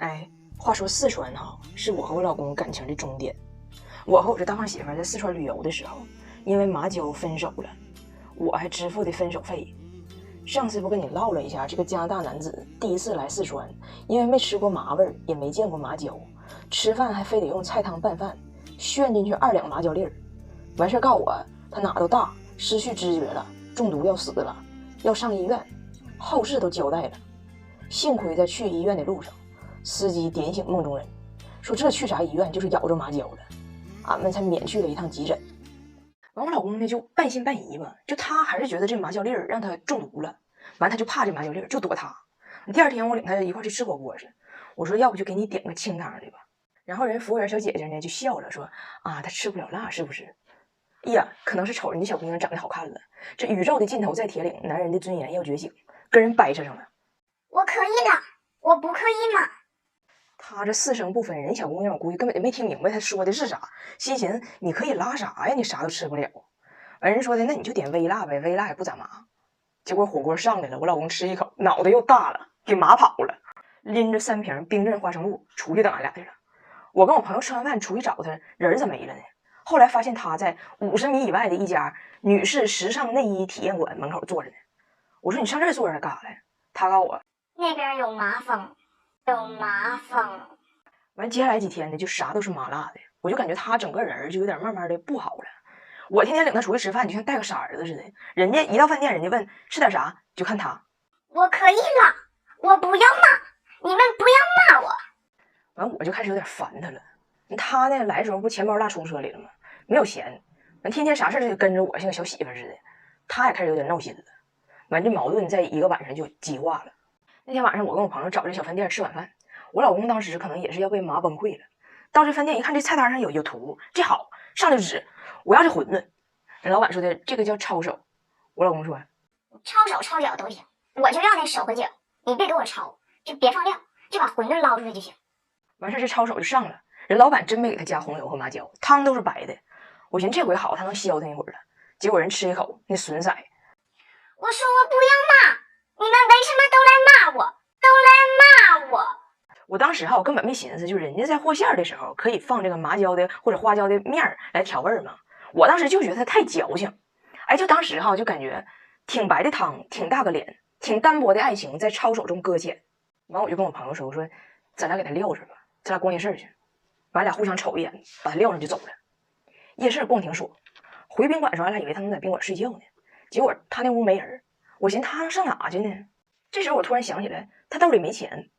哎，话说四川哈，是我和我老公感情的终点。我和我这大胖媳妇在四川旅游的时候，因为麻椒分手了，我还支付的分手费。上次不跟你唠了一下，这个加拿大男子第一次来四川，因为没吃过麻味儿，也没见过麻椒，吃饭还非得用菜汤拌饭，炫进去2两麻椒粒儿。完事告我他哪都大，失去知觉了，中毒要死了，要上医院，后事都交代了。幸亏在去医院的路上，司机点醒梦中人，说这去啥医院，就是咬着麻椒了，俺们才免去了一趟急诊。完我老公呢就半信半疑吧，就他还是觉得这麻椒粒儿让他中毒了，完他就怕这麻椒粒儿，就躲他。第二天我领他一块去吃火锅去，我说要不就给你点个清汤的吧。然后人服务员小姐姐呢就笑了，说啊他吃不了辣是不是？哎呀，可能是瞅人家小姑娘长得好看了，这宇宙的尽头在铁岭，男人的尊严要觉醒，跟人掰扯上了。我可以的，我不可以吗？他这四声不分，人小姑娘我估计根本就没听明白他说的是啥，心寻你可以拉啥呀，你啥都吃不了。完人说的那你就点微辣呗，微辣也不咋麻。结果火锅上来了，我老公吃一口，脑袋又大了，给麻跑了，拎着3瓶冰镇花生露出去等俺俩去了。我跟我朋友吃完饭出去找他，人咋没了呢？后来发现他在50米以外的一家女士时尚内衣体验馆门口坐着呢。我说你上这儿坐着干啥来？他告诉我那边有麻风，有麻风。完接下来几天呢就啥都是麻辣的，我就感觉他整个人就有点慢慢的不好了。我天天领他出去吃饭就像带个傻儿子似的，人家一到饭店人家问吃点啥，就看他我可以了，我不要骂，你们不要骂我。完我就开始有点烦他了。他呢来的时候不钱包落出租车里了吗？没有钱，完天天啥事就跟着我，像个小媳妇似的。他也开始有点闹心了。完这矛盾在一个晚上就激化了。那天晚上我跟我朋友找这小饭店吃晚饭，我老公当时可能也是要被麻崩溃了。到这饭店一看，这菜单上有图，这好上来指我要这馄饨。人老板说的这个叫抄手，我老公说抄手抄脚都行，我就要那手和脚，你别给我抄，就别放料，就把馄饨捞出来就行。完事这抄手就上了，人老板真没给他加红油和麻椒，汤都是白的。我寻思这回好，他能消停一会儿了。结果人吃一口那损色，我说我不要骂，你们为什么都来骂我，都来骂我？我当时我根本没寻思，就人家在和馅的时候可以放这个麻椒的或者花椒的面来调味嘛。我当时就觉得它太矫情，哎，就当时就感觉挺白的汤，挺大个脸，挺单薄的爱情在抄手中搁浅。完我就跟我朋友说，我说咱俩给他撂着吧，咱俩逛夜市去。完俩互相瞅一眼，把他撂上就走了。夜市逛挺爽，回宾馆的时候俺俩以为他能在宾馆睡觉呢，结果他那屋没人。我寻思他能上哪去呢？这时候我突然想起来他兜里没钱，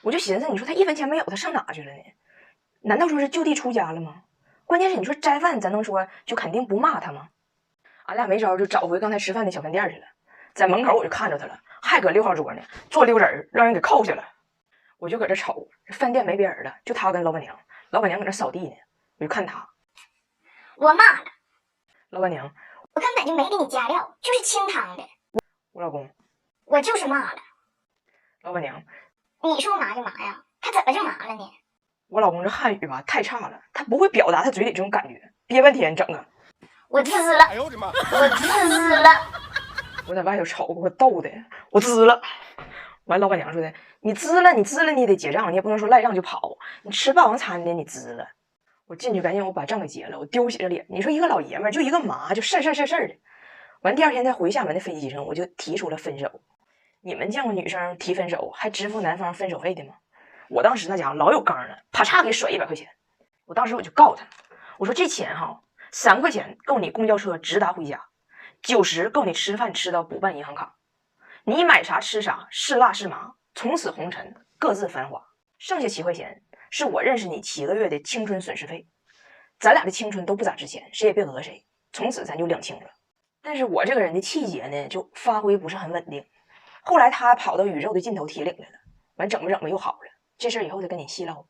我就寻思你说他1分钱没有，他上哪去了呢？难道说是就地出家了吗？关键是你说斋饭咱能说就肯定不骂他吗？俺俩没招就找回刚才吃饭的小饭店去了。在门口我就看着他了，还搁6号桌呢，坐溜人让人给扣下了。我就搁这瞅，饭店没别人了，就他跟老板娘，老板娘搁那扫地呢。我就看他，我骂了，老板娘，我根本就没给你加料，就是清汤的。我老公，我就是骂了，老板娘，你说麻就麻呀，他怎么就麻了呢？我老公这汉语吧太差了，他不会表达他嘴里这种感觉，憋半天整个我滋了，哎呦我的妈，我滋了。我在外头瞅我逗的我滋了。完老板娘说的你滋了你也得结账，你也不能说赖账就跑，你吃霸王餐的你滋了。我进去赶紧我把账给结了，我丢起着脸，你说一个老爷们就一个麻就事儿的。完第二天在回厦门的飞机上我就提出了分手。你们见过女生提分手还支付男方分手费的吗？我当时那家伙老有刚了，啪嚓给甩100块钱。我当时我就告他，我说这钱3块钱够你公交车直达回家，90够你吃饭吃到补办银行卡，你买啥吃啥，是辣是麻，从此红尘各自繁华。剩下7块钱是我认识你7个月的青春损失费，咱俩的青春都不咋值钱，谁也别讹谁，从此咱就两清了。但是我这个人的气节呢就发挥不是很稳定，后来他跑到宇宙的尽头铁岭来了，完整吧又好了，这事以后再跟你细唠。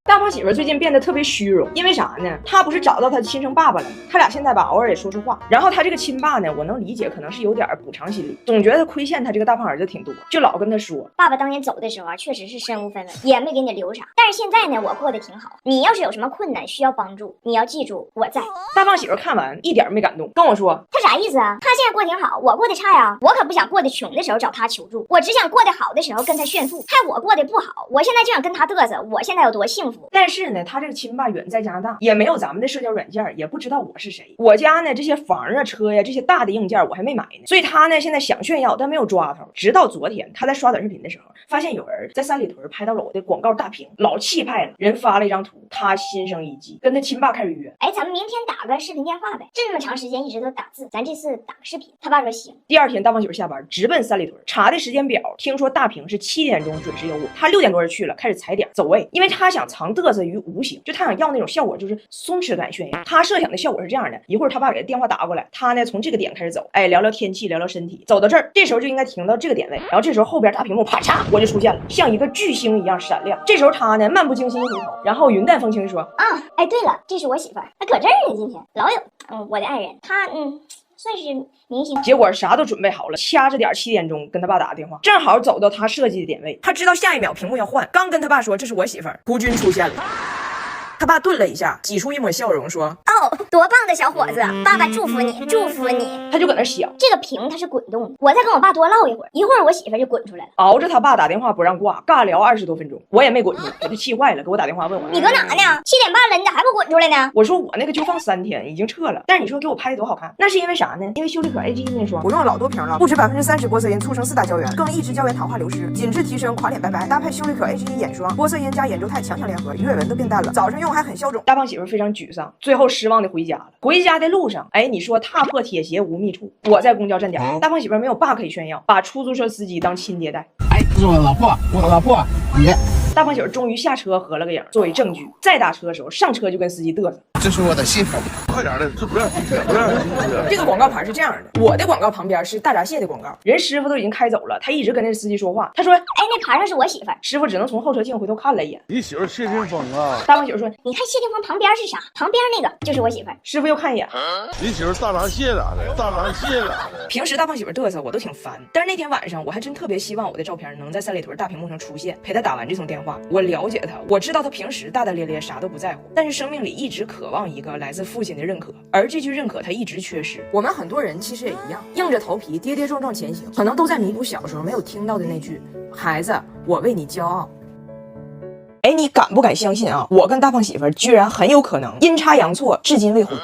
大胖媳妇最近变得特别虚荣，因为啥呢？他不是找到他的亲生爸爸了吗？他俩现在吧偶尔也说说话。然后他这个亲爸呢，我能理解，可能是有点补偿心理，总觉得亏欠他这个大胖儿子挺多，就老跟他说，爸爸当年走的时候啊，确实是身无分文，也没给你留啥。但是现在呢，我过得挺好。你要是有什么困难需要帮助，你要记住我在。大胖媳妇看完一点没感动，跟我说他啥意思啊？他现在过得挺好，我过得差呀。我可不想过得穷的时候找他求助，我只想过得好的时候跟他炫富，害我过得不好。我现在就想跟他嘚瑟，我现在有多幸福。但是呢，他这个亲爸远在加拿大，也没有咱们的社交软件，也不知道我是谁。我家呢这些房啊、车呀这些大的硬件我还没买呢，所以他呢现在想炫耀，但没有抓头。直到昨天，他在刷短视频的时候，发现有人在三里屯拍到了我的广告大屏，老气派了。人发了一张图，他心生一计，跟他亲爸开始约。哎，咱们明天打个视频电话呗。这么长时间一直都打字，咱这次打个视频。他爸说行。第二天，大胖媳妇下班直奔三里屯，查的时间表，听说大屏是7点钟准时有我，他6点多就去了，开始踩点走位，因为他想藏嘚瑟于无形，就他想要那种效果，就是松弛感炫耀。他设想的效果是这样的：一会儿他爸给他电话打过来，他呢从这个点开始走，哎，聊聊天气，聊聊身体，走到这儿，这时候就应该停到这个点位，然后这时候后边大屏幕啪嚓我就出现了，像一个巨星一样闪亮。这时候他呢漫不经心一回头，然后云淡风轻地说：“啊，哎，对了，这是我媳妇儿，她搁这儿呢，今天老有，我的爱人，她算是明星。”结果啥都准备好了，掐着点7点钟跟他爸打个电话，正好走到他设计的点位，他知道下一秒屏幕要换，刚跟他爸说这是我媳妇儿，胡军出现了。他爸顿了一下，挤出一抹笑容，说：“哦，多棒的小伙子，爸爸祝福你，祝福你。”他就搁那想，这个屏它是滚动的，我再跟我爸多唠一会儿，一会儿我媳妇就滚出来了。熬着他爸打电话不让挂，尬聊20多分钟，我也没滚出，给他气坏了，给我打电话问我：“你搁哪呢？7点半了，你咋还不滚出来呢？”我说：“我那个就放3天，已经撤了。但是你说给我拍的多好看，那是因为啥呢？因为修丽可 AG 面霜，我用了老多瓶了，不止30%玻色因促生4大胶原，更抑制胶原糖化流失，紧致提升垮脸白白。搭配修丽可 AG 眼霜，玻色因加眼周肽强强联合，鱼尾纹都变淡了，早上用还很消肿。”大胖媳妇非常沮丧，最后失望的回家了。回家的路上，哎，你说踏破铁鞋无觅处，我在公交站点，大胖媳妇没有爸可以炫耀，把出租车司机当亲爹带。哎，这是我老婆，你。大胖媳妇终于下车合了个影，作为证据，再打车的时候上车就跟司机嘚瑟。这是我的媳妇，快点的，这不让。这个广告牌是这样的，我的广告旁边是大闸蟹的广告，人师傅都已经开走了，他一直跟那司机说话。他说：“哎，那牌上是我媳妇。”师傅只能从后车镜回头看了一眼。你媳妇谢霆锋啊？大胖媳妇说：“你看谢霆锋旁边是啥？旁边那个就是我媳妇。”师傅又看一眼，你媳妇大闸蟹咋的？大闸蟹咋的？平时大胖媳妇嘚瑟我都挺烦，但是那天晚上我还真特别希望我的照片能在三里屯大屏幕上出现，陪他打完这通电话。我了解他，我知道他平时大大咧咧，啥都不在乎，但是生命里一直渴望一个来自父亲的认可，而这句认可他一直缺失。我们很多人其实也一样，硬着头皮跌跌撞撞前行，可能都在弥补小时候没有听到的那句“孩子，我为你骄傲”。哎，你敢不敢相信啊？我跟大胖媳妇居然很有可能阴差阳错，至今未婚。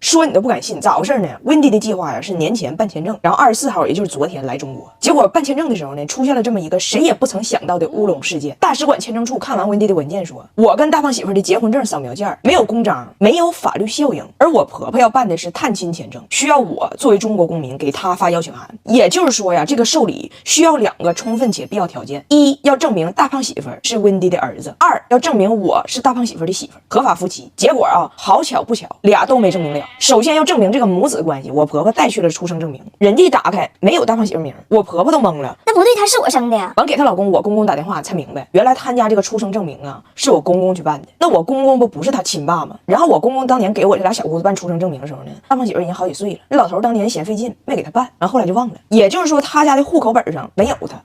说你都不敢信，咋回事呢？温迪的计划呀是年前办签证，然后24号，也就是昨天来中国。结果办签证的时候呢，出现了这么一个谁也不曾想到的乌龙事件。大使馆签证处看完温迪的文件说，我跟大胖媳妇的结婚证扫描件没有公章，没有法律效应，而我婆婆要办的是探亲签证，需要我作为中国公民给她发邀请函。也就是说呀，这个受理需要2个充分且必要条件：一要证明大胖媳妇是温迪的儿子；二要证明我是大胖媳妇的媳妇，合法夫妻。结果啊，好巧不巧，俩都没证明了。首先要证明这个母子关系，我婆婆带去了出生证明，人家一打开没有大胖媳妇名，我婆婆都懵了。那不对，她是我生的呀。完给她老公我公公打电话才明白，原来她家这个出生证明啊是我公公去办的。那我公公不是他亲爸吗？然后我公公当年给我这俩小姑子办出生证明的时候呢，大胖媳妇已经好几岁了，那老头当年嫌费劲没给他办，然后后来就忘了。也就是说他家的户口本上没有他。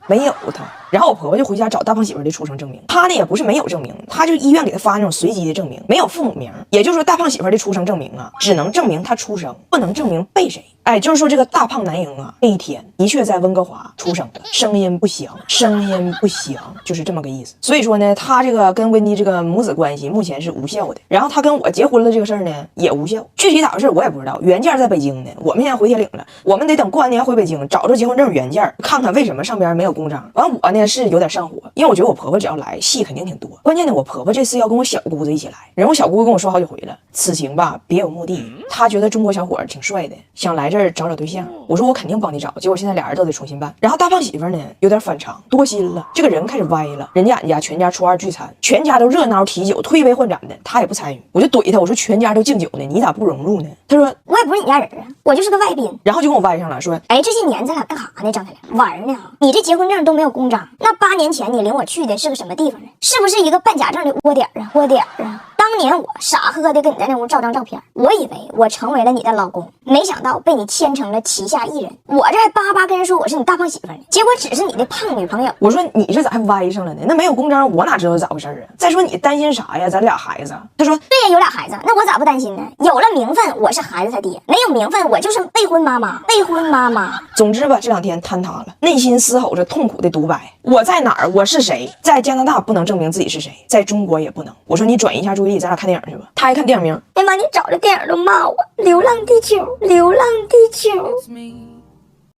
然后我婆婆就回家找大胖媳妇的出生证明，他呢也不是没有证明，他就医院给他发那种随机的证明，没有父母名。也就是说大胖媳妇的出生证明啊只能证明他出生，不能证明被谁。哎，就是说这个大胖男婴啊那一天的确在温哥华出生的，声音不详，就是这么个意思。所以说呢，他这个跟温迪这个母子关系目前是无效的，然后他跟我结婚了这个事儿呢也无效。具体咋回事我也不知道，原件在北京呢，我们现在回铁岭了，我们得等过完年回北京找着结婚证原件，看看为什么上边没有公章。完我呢是有点上火，因为我觉得我婆婆只要来戏肯定挺多，关键呢我婆婆这次要跟我小姑子一起来，然后我小姑子跟我说好几回了，此行吧别有目的，她觉得中国小伙挺帅的，想来这儿找对象。我说我肯定帮你找，结果现在俩人都得重新办。然后大胖媳妇呢有点反常，多心了，这个人开始歪了。人家俺家全家初二聚餐，全家都热闹提酒，推杯换盏的，他也不参与。我就怼他，我说全家都敬酒呢，你咋不融入呢？他说我也不是你家人啊，我就是个外宾。然后就跟我歪上了，说哎，这些年咱俩干啥呢？张太良玩呢？你这结婚证都没有公章，那8年前你领我去的是个什么地方呢？是不是一个办假证的窝点啊？窝点啊！当年我傻呵呵的跟你在那屋照张照片，我以为我成为了你的老公，没想到被你牵成了旗下艺人。我这还巴巴跟人说我是你大胖媳妇呢，结果只是你的胖女朋友。我说你这咋还歪上了呢？那没有公章，我哪知道咋回事啊？再说你担心啥呀？咱俩孩子。他说对呀，有俩孩子，那我咋不担心呢？有了名分，我是孩子他爹；没有名分，我就是未婚妈妈。未婚妈妈。总之吧，这2天坍塌了，内心嘶吼着痛苦的独白：我在哪儿？我是谁？在加拿大不能证明自己是谁，在中国也不能。我说你转移一下注意力，咱俩看电影去吧。他爱看电影名，哎妈，你找这电影都骂我，《流浪地球》，《流浪地球》。